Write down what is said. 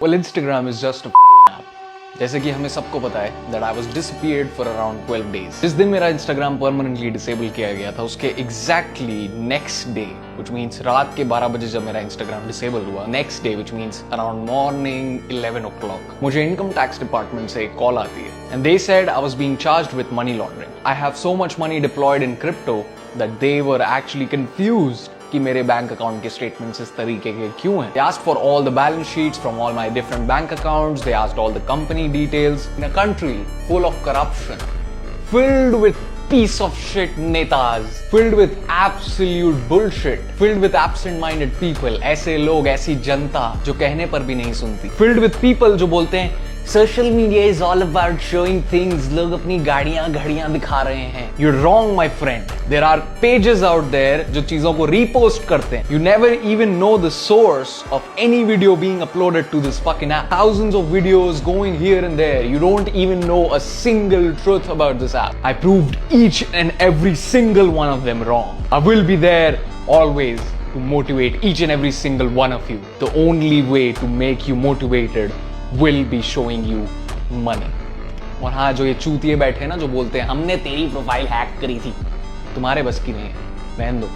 Well, Instagram is just a app. जैसे कि हमें सबको पता है that I was disappeared for around 12 days. जिस दिन मेरा Instagram permanently disable किया गया था उसके exactly next day, which means रात के 12 बजे जब मेरा Instagram disable हुआ, next day which means around morning 11 o'clock, मुझे income tax department से एक call आती है and they said I was being charged with money laundering. I have so much money deployed in crypto that they were actually confused कि मेरे bank account के statements इस तरीके के क्यों हैं. They asked for all the balance sheets from all my different bank accounts. They asked all the company details. In a country full of corruption, filled with piece of shit netas, filled with absolute bullshit, filled with absent-minded people, ऐसे लोग, ऐसी जनता जो कहने पर भी नहीं सुनती, filled with people जो बोलते हैं social media is all about showing things, लोग अपनी गाड़ियां घड़ियां दिखा रहे हैं. You wrong my friend. There are pages out there जो चीजों को रीपोस्ट करते हैं. You never even know the source of any video being uploaded to this fucking app. Thousands of videos going here and there. You don't even know a single truth about this app. I proved each and every single one of them wrong. I will be there always to motivate each and every single one of you. The only way to make you motivated will be showing you money. और हाँ, जो ये चूतिए बैठे ना जो बोलते हैं हमने तेरी प्रोफाइल हैक करी थी, तुम्हारे बस की नहीं है, रहने दो.